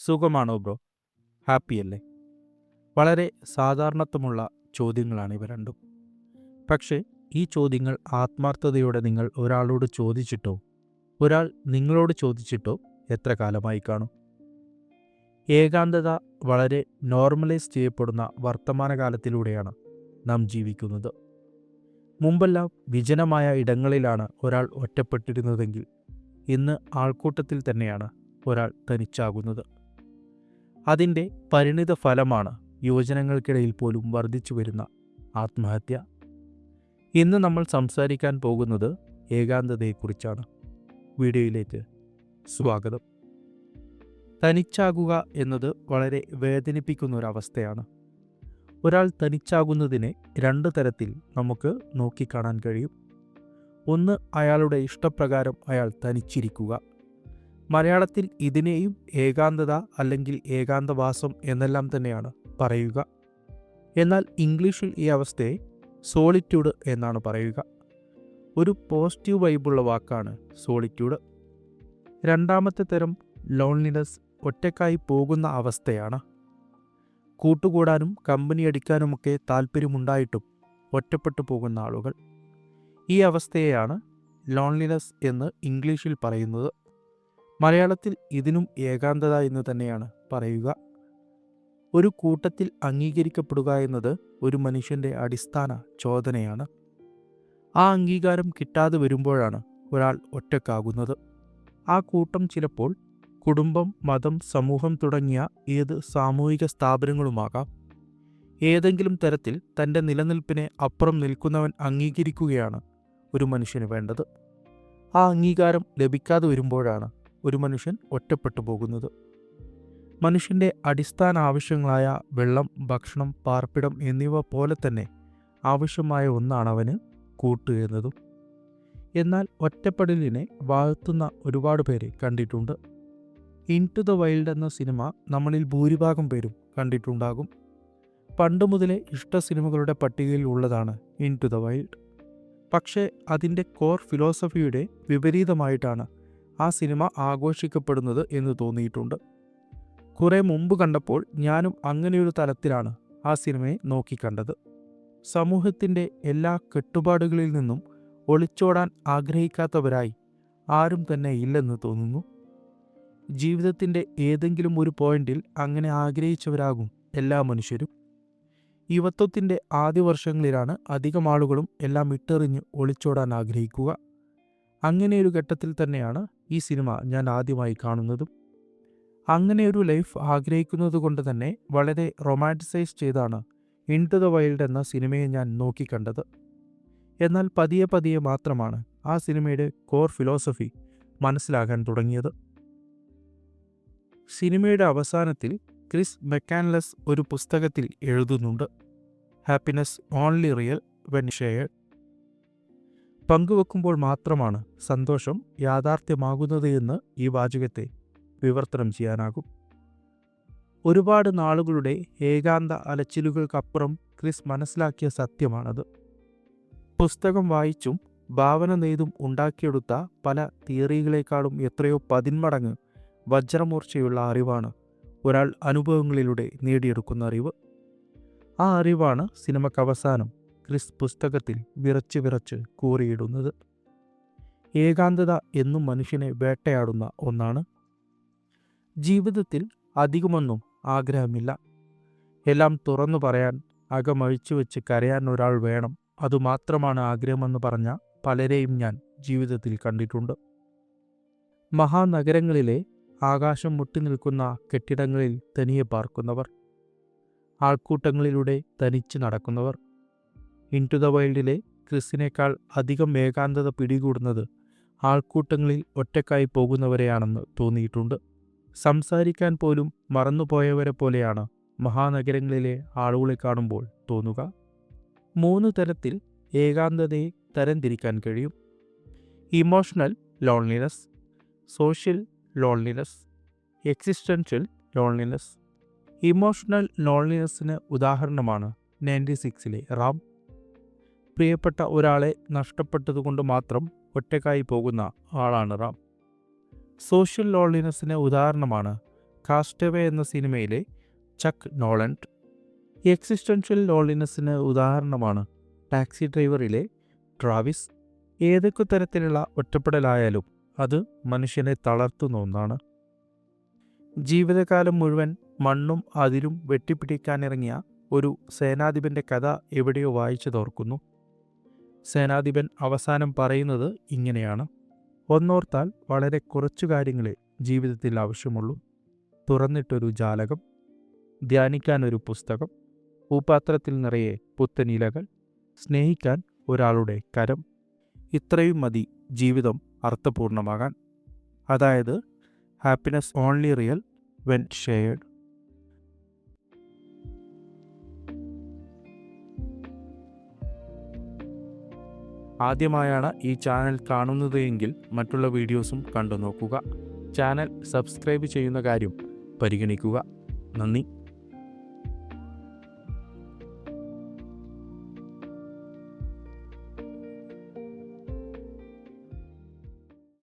സുഖമാണോ ബ്രോ? ഹാപ്പിയല്ലേ? വളരെ സാധാരണത്വമുള്ള ചോദ്യങ്ങളാണ് ഇവ രണ്ടും. പക്ഷേ ഈ ചോദ്യങ്ങൾ ആത്മാർത്ഥതയോടെ നിങ്ങൾ ഒരാളോട് ചോദിച്ചിട്ടോ ഒരാൾ നിങ്ങളോട് ചോദിച്ചിട്ടോ എത്ര കാലമായി കാണും? ഏകാന്തത വളരെ നോർമലൈസ് ചെയ്യപ്പെടുന്ന വർത്തമാനകാലത്തിലൂടെയാണ് നാം ജീവിക്കുന്നത്. മുമ്പെല്ലാം വിജനമായ ഇടങ്ങളിലാണ് ഒരാൾ ഒറ്റപ്പെട്ടിരുന്നതെങ്കിൽ ഇന്ന് ആൾക്കൂട്ടത്തിൽ തന്നെയാണ് ഒരാൾ തനിച്ചാകുന്നത്. അതിൻ്റെ പരിണിത ഫലമാണ് യുവജനങ്ങൾക്കിടയിൽ പോലും വർദ്ധിച്ചു വരുന്ന ആത്മഹത്യ. ഇന്ന് നമ്മൾ സംസാരിക്കാൻ പോകുന്നത് ഏകാന്തതയെക്കുറിച്ചാണ്. വീഡിയോയിലേക്ക് സ്വാഗതം. തനിച്ചാകുക എന്നത് വളരെ വേദനിപ്പിക്കുന്ന ഒരവസ്ഥയാണ്. ഒരാൾ തനിച്ചാകുന്നതിനെ രണ്ട് തരത്തിൽ നമുക്ക് നോക്കിക്കാണാൻ കഴിയും. ഒന്ന്, അയാളുടെ ഇഷ്ടപ്രകാരം അയാൾ തനിച്ചിരിക്കുക. മലയാളത്തിൽ ഇതിനെയും ഏകാന്തത അല്ലെങ്കിൽ ഏകാന്തവാസം എന്നെല്ലാം തന്നെയാണ് പറയുക. എന്നാൽ ഇംഗ്ലീഷിൽ ഈ അവസ്ഥയെ സോളിറ്റ്യൂഡ് എന്നാണ് പറയുക. ഒരു പോസിറ്റീവ് വൈബുള്ള വാക്കാണ് സോളിറ്റ്യൂഡ്. രണ്ടാമത്തെ തരം ലോൺലിനെസ് ഒറ്റക്കായി പോകുന്ന അവസ്ഥയാണ്. കൂട്ടുകൂടാനും കമ്പനി അടിക്കാനുമൊക്കെ താല്പര്യമുണ്ടായിട്ടും ഒറ്റപ്പെട്ടു പോകുന്ന ആളുകൾ. ഈ അവസ്ഥയെയാണ് ലോൺലിനെസ് എന്ന് ഇംഗ്ലീഷിൽ പറയുന്നത്. മലയാളത്തിൽ ഇതിനും ഏകാന്തത എന്ന് തന്നെയാണ് പറയുക. ഒരു കൂട്ടത്തിൽ അംഗീകരിക്കപ്പെടുക എന്നത് ഒരു മനുഷ്യൻ്റെ അടിസ്ഥാന ചോദനയാണ്. ആ അംഗീകാരം കിട്ടാതെ വരുമ്പോഴാണ് ഒരാൾ ഒറ്റക്കാകുന്നത്. ആ കൂട്ടം ചിലപ്പോൾ കുടുംബം, മതം, സമൂഹം തുടങ്ങിയ ഏത് സാമൂഹിക സ്ഥാപനങ്ങളുമാകാം. ഏതെങ്കിലും തരത്തിൽ തൻ്റെ നിലനിൽപ്പിനെ അപ്പുറം നിൽക്കുന്നവൻ അംഗീകരിക്കുകയാണ് ഒരു മനുഷ്യന് വേണ്ടത്. ആ അംഗീകാരം ലഭിക്കാതെ വരുമ്പോഴാണ് ഒരു മനുഷ്യൻ ഒറ്റപ്പെട്ടു പോകുന്നത്. മനുഷ്യൻ്റെ അടിസ്ഥാന ആവശ്യങ്ങളായ വെള്ളം, ഭക്ഷണം, പാർപ്പിടം എന്നിവ പോലെ തന്നെ ആവശ്യമായ ഒന്നാണ് അവന് കൂട്ട് എന്നതും. എന്നാൽ ഒറ്റപ്പെടലിനെ വാഴ്ത്തുന്ന ഒരുപാട് പേരെ കണ്ടിട്ടുണ്ട്. ഇൻടു ദ വൈൽഡ് എന്ന സിനിമ നമ്മളിൽ ഭൂരിഭാഗം പേരും കണ്ടിട്ടുണ്ടാകും. പണ്ട് മുതലേ ഇഷ്ട സിനിമകളുടെ പട്ടികയിൽ ഉള്ളതാണ് ഇൻടു ദ വൈൽഡ്. പക്ഷേ അതിൻ്റെ കോർ ഫിലോസഫിയുടെ വിപരീതമായിട്ടാണ് ആ സിനിമ ആഘോഷിക്കപ്പെടുന്നത് എന്ന് തോന്നിയിട്ടുണ്ട്. കുറെ മുമ്പ് കണ്ടപ്പോൾ ഞാനും അങ്ങനെയൊരു തലത്തിലാണ് ആ സിനിമയെ നോക്കിക്കണ്ടത്. സമൂഹത്തിൻ്റെ എല്ലാ കെട്ടുപാടുകളിൽ നിന്നും ഒളിച്ചോടാൻ ആഗ്രഹിക്കാത്തവരായി ആരും തന്നെ ഇല്ലെന്ന് തോന്നുന്നു. ജീവിതത്തിൻ്റെ ഏതെങ്കിലും ഒരു പോയിന്റിൽ അങ്ങനെ ആഗ്രഹിച്ചവരാകും എല്ലാ മനുഷ്യരും. യുവത്വത്തിൻ്റെ ആദ്യ വർഷങ്ങളിലാണ് അധികം ആളുകളും എല്ലാം ഇട്ടെറിഞ്ഞ് ഒളിച്ചോടാൻ ആഗ്രഹിക്കുക. അങ്ങനെയൊരു ഘട്ടത്തിൽ തന്നെയാണ് ഈ സിനിമ ഞാൻ ആദ്യമായി കാണുന്നതും. അങ്ങനെയൊരു ലൈഫ് ആഗ്രഹിക്കുന്നത് കൊണ്ട് തന്നെ വളരെ റൊമാൻറ്റിസൈസ് ചെയ്താണ് ഇൻടു ദ വൈൽഡ് എന്ന സിനിമയെ ഞാൻ നോക്കിക്കണ്ടത്. എന്നാൽ പതിയെ പതിയെ മാത്രമാണ് ആ സിനിമയുടെ കോർ ഫിലോസഫി മനസ്സിലാകാൻ തുടങ്ങിയത്. സിനിമയുടെ അവസാനത്തിൽ ക്രിസ് മെക്കാൻലെസ് ഒരു പുസ്തകത്തിൽ എഴുതുന്നുണ്ട്, happiness only real when shared. പങ്കുവെക്കുമ്പോൾ മാത്രമാണ് സന്തോഷം യാഥാർത്ഥ്യമാകുന്നത് എന്ന് ഈ വാചകത്തെ വിവർത്തനം ചെയ്യാനാകും. ഒരുപാട് നാളുകളുടെ ഏകാന്ത അലച്ചിലുകൾക്കപ്പുറം ക്രിസ് മനസ്സിലാക്കിയ സത്യമാണത്. പുസ്തകം വായിച്ചും ഭാവന നെയ്തും ഉണ്ടാക്കിയെടുത്ത പല തിയറികളെക്കാളും എത്രയോ 10 മടങ്ങ് വജ്രമൂർച്ചയുള്ള അറിവാണ് ഒരാൾ അനുഭവങ്ങളിലൂടെ നേടിയെടുക്കുന്ന അറിവ്. ആ അറിവാണ് സിനിമക്കവസാനം ക്രിസ് പുസ്തകത്തിൽ വിറച്ച് വിറച്ച് കൂറിയിടുന്നത്. ഏകാന്തത എന്നും മനുഷ്യനെ വേട്ടയാടുന്ന ഒന്നാണ്. ജീവിതത്തിൽ അധികമൊന്നും ആഗ്രഹമില്ല. എല്ലാം തുറന്നു പറയാൻ, അകമഴിച്ചു വെച്ച് കരയാൻ ഒരാൾ വേണം. അതുമാത്രമാണ് ആഗ്രഹമെന്ന് പറഞ്ഞ പലരെയും ഞാൻ ജീവിതത്തിൽ കണ്ടിട്ടുണ്ട്. മഹാനഗരങ്ങളിലെ ആകാശം മുട്ടി നിൽക്കുന്ന കെട്ടിടങ്ങളിൽ തനിയെ പാർക്കുന്നവർ, ആൾക്കൂട്ടങ്ങളിലൂടെ തനിച്ച് നടക്കുന്നവർ. ഇൻടു ദ വൈൽഡിലെ ക്രിസിനേക്കാൾ അധികം ഏകാന്തത പിടികൂടുന്നത് ആൾക്കൂട്ടങ്ങളിൽ ഒറ്റക്കായി പോകുന്നവരെയാണെന്ന് തോന്നിയിട്ടുണ്ട്. സംസാരിക്കാൻ പോലും മറന്നുപോയവരെ പോലെയാണ് മഹാനഗരങ്ങളിലെ ആളുകളെ കാണുമ്പോൾ തോന്നുക. 3 തരത്തിൽ ഏകാന്തതയെ തരംതിരിക്കാൻ കഴിയും: emotional loneliness, social loneliness, existential loneliness. Emotional ലോൺലിനെസ്സിന് ഉദാഹരണമാണ് 96-ലെ റാം. പ്രിയപ്പെട്ട ഒരാളെ നഷ്ടപ്പെട്ടതുകൊണ്ട് മാത്രം ഒറ്റക്കായി പോകുന്ന ആളാണ് റാം. സോഷ്യൽ ലോൺലിനെസ്സിന് ഉദാഹരണമാണ് കാസ്റ്റവേ എന്ന സിനിമയിലെ ചക്ക് നോളൻഡ്. എക്സിസ്റ്റൻഷ്യൽ ലോൺലിനെസ്സിന് ഉദാഹരണമാണ് ടാക്സി ഡ്രൈവറിലെ ട്രാവിസ്. ഏതൊക്കെ തരത്തിലുള്ള ഒറ്റപ്പെടലായാലും അത് മനുഷ്യനെ തളർത്തുന്ന ഒന്നാണ്. ജീവിതകാലം മുഴുവൻ മണ്ണും അതിരും വെട്ടിപ്പിടിക്കാനിറങ്ങിയ ഒരു സേനാധിപൻ്റെ കഥ എവിടെയോ വായിച്ചു തോർക്കുന്നു. സേനാധിപൻ അവസാനം പറയുന്നത് ഇങ്ങനെയാണ്: ഒന്നോർത്താൽ വളരെ കുറച്ചു കാര്യങ്ങളെ ജീവിതത്തിൽ ആവശ്യമുള്ളൂ. തുറന്നിട്ടൊരു ജാലകം, ധ്യാനിക്കാനൊരു പുസ്തകം, പൂപ്പാത്രത്തിൽ നിറയെ പുത്തനിലകൾ, സ്നേഹിക്കാൻ ഒരാളുടെ കരം. ഇത്രയും മതി ജീവിതം അർത്ഥപൂർണമാകാൻ. അതായത് happiness only real when shared. ആദ്യമായാണ് ഈ ചാനൽ കാണുന്നത് എങ്കിൽ മറ്റുള്ള വീഡിയോസും കണ്ടു നോക്കുക. ചാനൽ സബ്സ്ക്രൈബ് ചെയ്യുന്ന കാര്യം പരിഗണിക്കുക. നന്ദി.